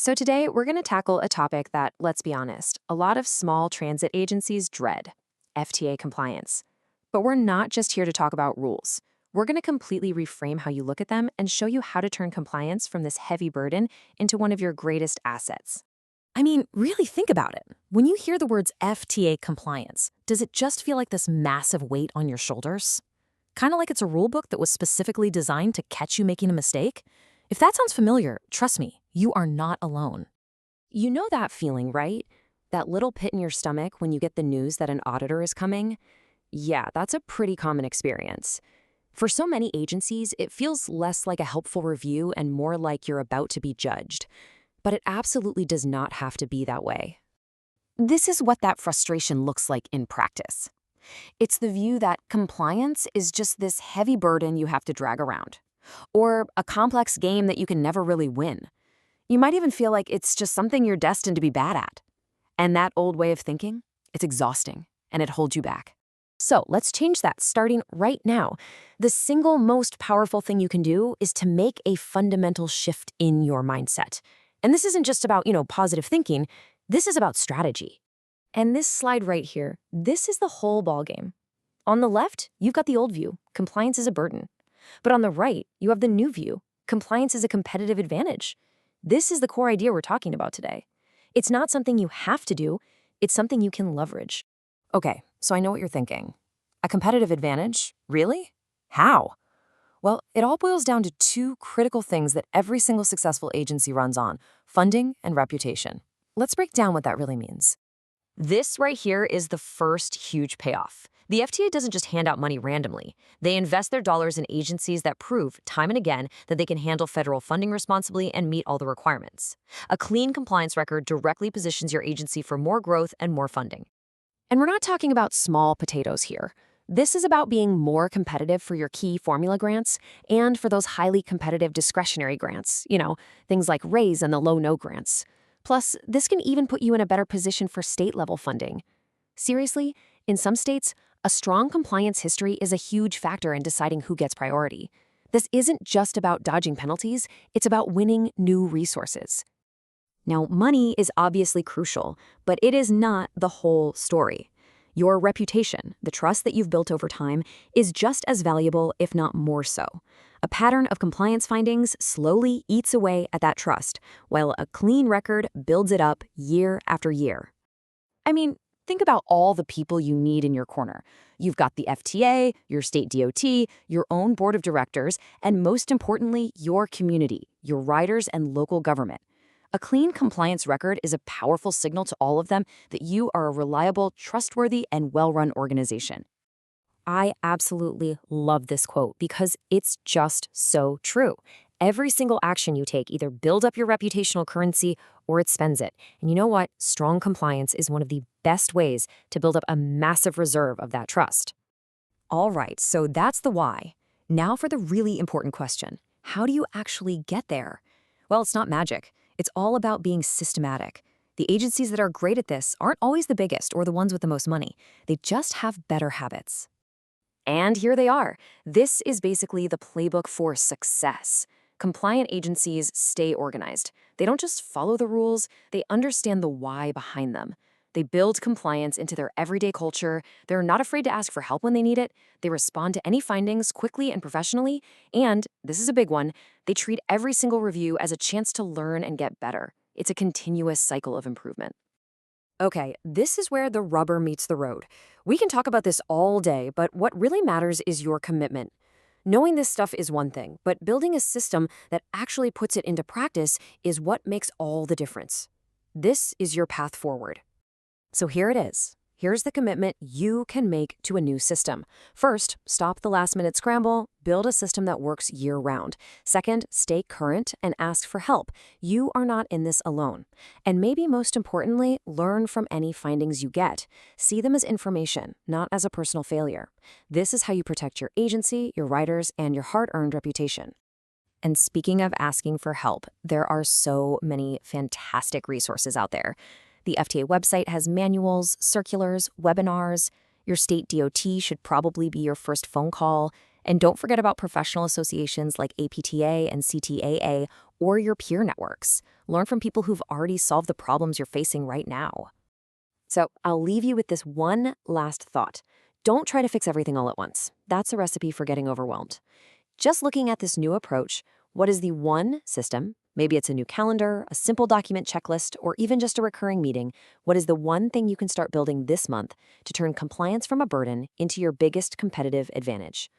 So today we're going to tackle a topic that, let's be honest, a lot of small transit agencies dread: FTA compliance. But we're not just here to talk about rules. We're going to completely reframe how you look at them and show you how to turn compliance from this heavy burden into one of your greatest assets. I mean, really think about it. When you hear the words FTA compliance, does it just feel like this massive weight on your shoulders? Kind of like it's a rule book that was specifically designed to catch you making a mistake? If that sounds familiar, trust me, you are not alone. You know that feeling, right? That little pit in your stomach when you get the news that an auditor is coming? Yeah, that's a pretty common experience. For so many agencies, it feels less like a helpful review and more like you're about to be judged. But it absolutely does not have to be that way. This is what that frustration looks like in practice. It's the view that compliance is just this heavy burden you have to drag around, or a complex game that you can never really win. You might even feel like it's just something you're destined to be bad at. And that old way of thinking, it's exhausting, and it holds you back. So let's change that starting right now. The single most powerful thing you can do is to make a fundamental shift in your mindset. And this isn't just about, positive thinking. This is about strategy. And this slide right here, this is the whole ballgame. On the left, you've got the old view: compliance is a burden. But on the right, you have the new view: compliance is a competitive advantage. This is the core idea we're talking about today. It's not something you have to do, it's something you can leverage. Okay, so I know what you're thinking. A competitive advantage? Really? How? Well, it all boils down to two critical things that every single successful agency runs on: funding and reputation. Let's break down what that really means. This right here is the first huge payoff. The FTA doesn't just hand out money randomly. They invest their dollars in agencies that prove, time and again, that they can handle federal funding responsibly and meet all the requirements. A clean compliance record directly positions your agency for more growth and more funding. And we're not talking about small potatoes here. This is about being more competitive for your key formula grants and for those highly competitive discretionary grants, things like RAISE and the low-no grants. Plus, this can even put you in a better position for state-level funding. Seriously, in some states, a strong compliance history is a huge factor in deciding who gets priority. This isn't just about dodging penalties, it's about winning new resources. Now, money is obviously crucial, but it is not the whole story. Your reputation, the trust that you've built over time, is just as valuable, if not more so. A pattern of compliance findings slowly eats away at that trust, while a clean record builds it up year after year. I mean, think about all the people you need in your corner. You've got the FTA, your state DOT, your own board of directors, and most importantly, your community, your riders and local government. A clean compliance record is a powerful signal to all of them that you are a reliable, trustworthy, and well-run organization. I absolutely love this quote because it's just so true. Every single action you take either builds up your reputational currency or it spends it. And you know what? Strong compliance is one of the best ways to build up a massive reserve of that trust. All right, so that's the why. Now for the really important question. How do you actually get there? Well, it's not magic. It's all about being systematic. The agencies that are great at this aren't always the biggest or the ones with the most money. They just have better habits. And here they are. This is basically the playbook for success. Compliant agencies stay organized. They don't just follow the rules, they understand the why behind them. They build compliance into their everyday culture. They're not afraid to ask for help when they need it. They respond to any findings quickly and professionally. And, this is a big one, they treat every single review as a chance to learn and get better. It's a continuous cycle of improvement. Okay, this is where the rubber meets the road. We can talk about this all day, but what really matters is your commitment. Knowing this stuff is one thing, but building a system that actually puts it into practice is what makes all the difference. This is your path forward. So here it is. Here's the commitment you can make to a new system. First, stop the last-minute scramble. Build a system that works year-round. Second, stay current and ask for help. You are not in this alone. And maybe most importantly, learn from any findings you get. See them as information, not as a personal failure. This is how you protect your agency, your riders, and your hard-earned reputation. And speaking of asking for help, there are so many fantastic resources out there. The FTA website has manuals, circulars, webinars. Your state DOT should probably be your first phone call. And don't forget about professional associations like APTA and CTAA or your peer networks. Learn from people who've already solved the problems you're facing right now. So I'll leave you with this one last thought. Don't try to fix everything all at once. That's a recipe for getting overwhelmed. Just looking at this new approach, what is the one system? Maybe it's a new calendar, a simple document checklist, or even just a recurring meeting. What is the one thing you can start building this month to turn compliance from a burden into your biggest competitive advantage?